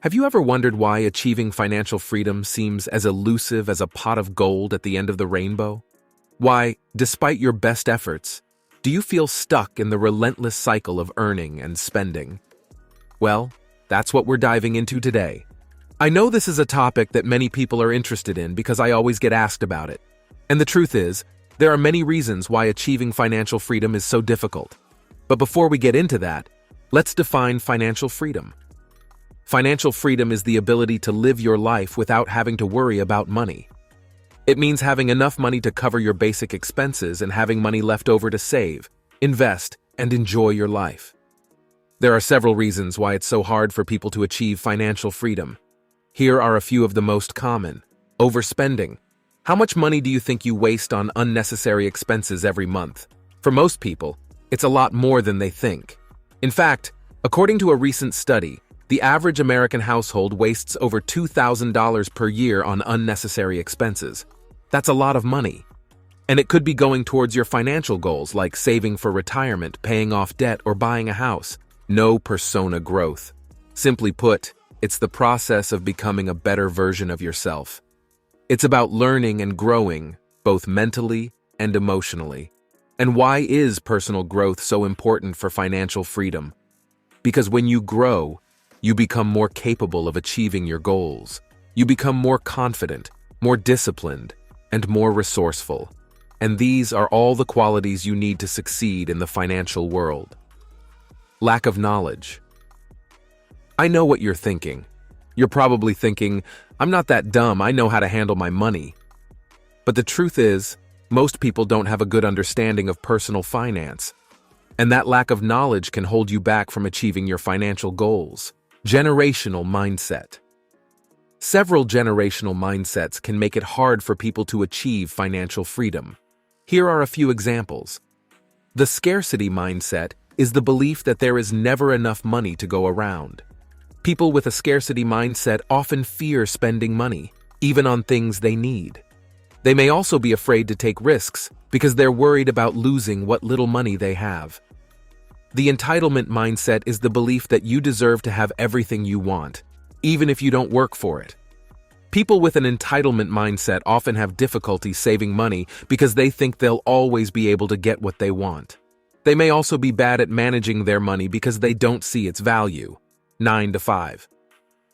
Have you ever wondered why achieving financial freedom seems as elusive as a pot of gold at the end of the rainbow? Why, despite your best efforts, do you feel stuck in the relentless cycle of earning and spending? Well, that's what we're diving into today. I know this is a topic that many people are interested in because I always get asked about it. And the truth is, there are many reasons why achieving financial freedom is so difficult. But before we get into that, let's define financial freedom. Financial freedom is the ability to live your life without having to worry about money. It means having enough money to cover your basic expenses and having money left over to save, invest, and enjoy your life. There are several reasons why it's so hard for people to achieve financial freedom. Here are a few of the most common. Overspending. How much money do you think you waste on unnecessary expenses every month? For most people, it's a lot more than they think. In fact, according to a recent study, the average American household wastes over $2,000 per year on unnecessary expenses. That's a lot of money. And it could be going towards your financial goals like saving for retirement, paying off debt, or buying a house. No persona growth. Simply put, it's the process of becoming a better version of yourself. It's about learning and growing, both mentally and emotionally. And why is personal growth so important for financial freedom? Because when you grow, you become more capable of achieving your goals. You become more confident, more disciplined, and more resourceful. And these are all the qualities you need to succeed in the financial world. Lack of knowledge. I know what you're thinking. You're probably thinking, I'm not that dumb, I know how to handle my money. But the truth is, most people don't have a good understanding of personal finance. And that lack of knowledge can hold you back from achieving your financial goals. Generational mindset. Several generational mindsets can make it hard for people to achieve financial freedom. Here are a few examples. The scarcity mindset is the belief that there is never enough money to go around. People with a scarcity mindset often fear spending money, even on things they need. They may also be afraid to take risks because they're worried about losing what little money they have. The entitlement mindset is the belief that you deserve to have everything you want, even if you don't work for it. People with an entitlement mindset often have difficulty saving money because they think they'll always be able to get what they want. They may also be bad at managing their money because they don't see its value. 9 to 5.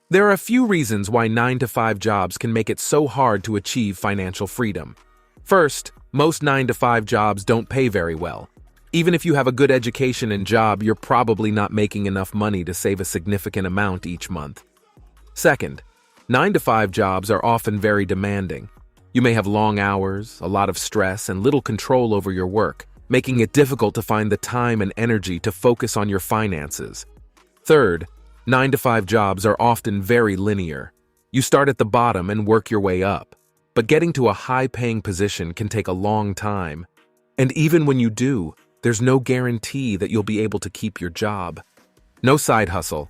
There are a few reasons why 9 to 5 jobs can make it so hard to achieve financial freedom. First, most 9 to 5 jobs don't pay very well. Even if you have a good education and job, you're probably not making enough money to save a significant amount each month. Second, 9 to 5 jobs are often very demanding. You may have long hours, a lot of stress, and little control over your work, making it difficult to find the time and energy to focus on your finances. Third, 9 to 5 jobs are often very linear. You start at the bottom and work your way up. But getting to a high-paying position can take a long time. And even when you do, there's no guarantee that you'll be able to keep your job. No side hustle.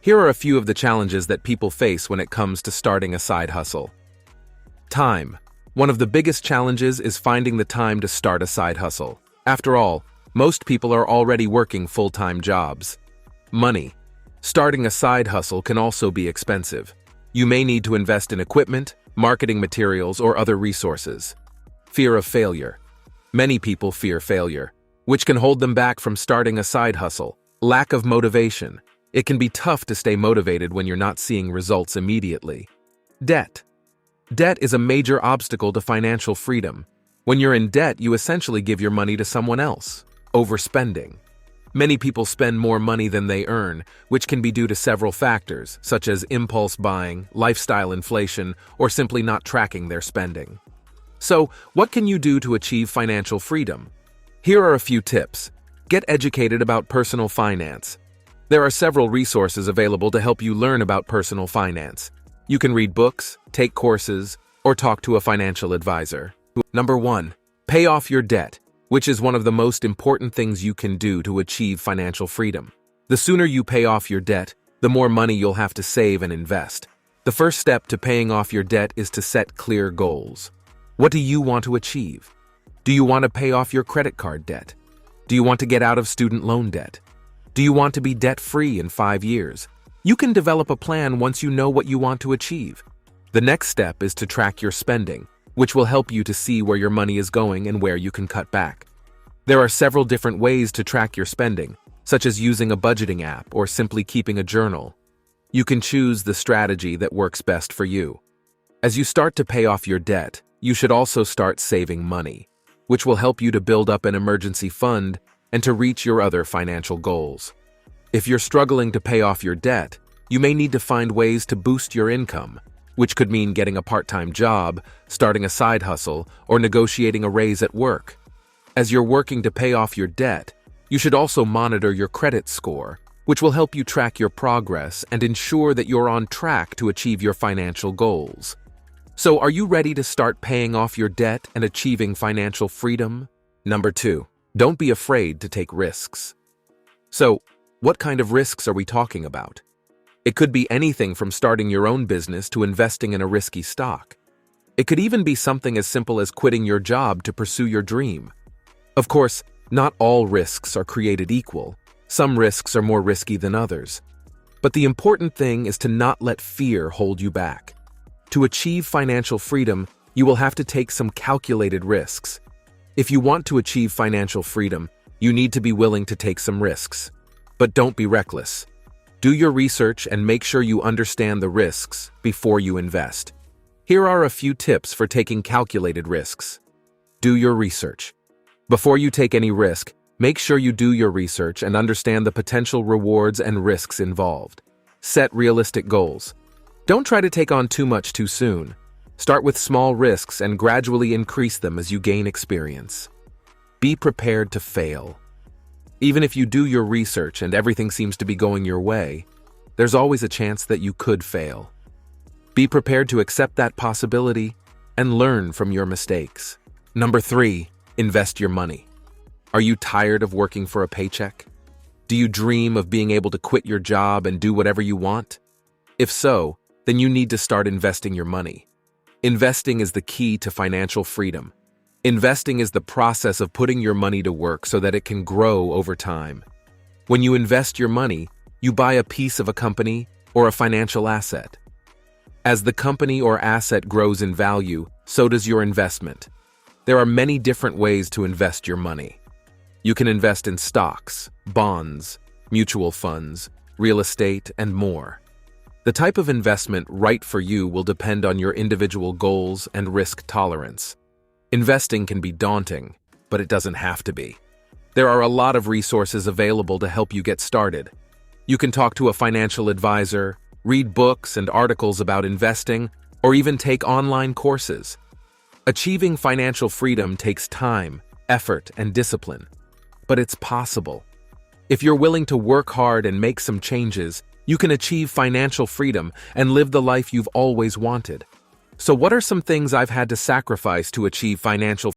Here are a few of the challenges that people face when it comes to starting a side hustle. Time. One of the biggest challenges is finding the time to start a side hustle. After all, most people are already working full-time jobs. Money. Starting a side hustle can also be expensive. You may need to invest in equipment, marketing materials, or other resources. Fear of failure. Many people fear failure, which can hold them back from starting a side hustle. Lack of motivation. It can be tough to stay motivated when you're not seeing results immediately. Debt. Debt is a major obstacle to financial freedom. When you're in debt, you essentially give your money to someone else. Overspending. Many people spend more money than they earn, which can be due to several factors, such as impulse buying, lifestyle inflation, or simply not tracking their spending. So, what can you do to achieve financial freedom? Here are a few tips. Get educated about personal finance. There are several resources available to help you learn about personal finance. You can read books, take courses, or talk to a financial advisor. Number 1. Pay off your debt, which is one of the most important things you can do to achieve financial freedom. The sooner you pay off your debt, the more money you'll have to save and invest. The first step to paying off your debt is to set clear goals. What do you want to achieve? Do you want to pay off your credit card debt? Do you want to get out of student loan debt? Do you want to be debt-free in 5 years? You can develop a plan once you know what you want to achieve. The next step is to track your spending, which will help you to see where your money is going and where you can cut back. There are several different ways to track your spending, such as using a budgeting app or simply keeping a journal. You can choose the strategy that works best for you. As you start to pay off your debt, you should also start saving money, which will help you to build up an emergency fund and to reach your other financial goals. If you're struggling to pay off your debt, you may need to find ways to boost your income, which could mean getting a part-time job, starting a side hustle, or negotiating a raise at work. As you're working to pay off your debt, you should also monitor your credit score, which will help you track your progress and ensure that you're on track to achieve your financial goals. So, are you ready to start paying off your debt and achieving financial freedom? Number 2, don't be afraid to take risks. So, what kind of risks are we talking about? It could be anything from starting your own business to investing in a risky stock. It could even be something as simple as quitting your job to pursue your dream. Of course, not all risks are created equal. Some risks are more risky than others. But the important thing is to not let fear hold you back. To achieve financial freedom, you will have to take some calculated risks. If you want to achieve financial freedom, you need to be willing to take some risks. But don't be reckless. Do your research and make sure you understand the risks before you invest. Here are a few tips for taking calculated risks. Do your research. Before you take any risk, make sure you do your research and understand the potential rewards and risks involved. Set realistic goals. Don't try to take on too much too soon. Start with small risks and gradually increase them as you gain experience. Be prepared to fail. Even if you do your research and everything seems to be going your way, there's always a chance that you could fail. Be prepared to accept that possibility and learn from your mistakes. Number 3, invest your money. Are you tired of working for a paycheck? Do you dream of being able to quit your job and do whatever you want? If so, then you need to start investing your money. Investing is the key to financial freedom. Investing is the process of putting your money to work so that it can grow over time. When you invest your money, you buy a piece of a company or a financial asset. As the company or asset grows in value, so does your investment. There are many different ways to invest your money. You can invest in stocks, bonds, mutual funds, real estate, and more. The type of investment right for you will depend on your individual goals and risk tolerance. Investing can be daunting, but it doesn't have to be. There are a lot of resources available to help you get started. You can talk to a financial advisor, read books and articles about investing, or even take online courses. Achieving financial freedom takes time, effort, and discipline, but it's possible. If you're willing to work hard and make some changes, you can achieve financial freedom and live the life you've always wanted. So what are some things I've had to sacrifice to achieve financial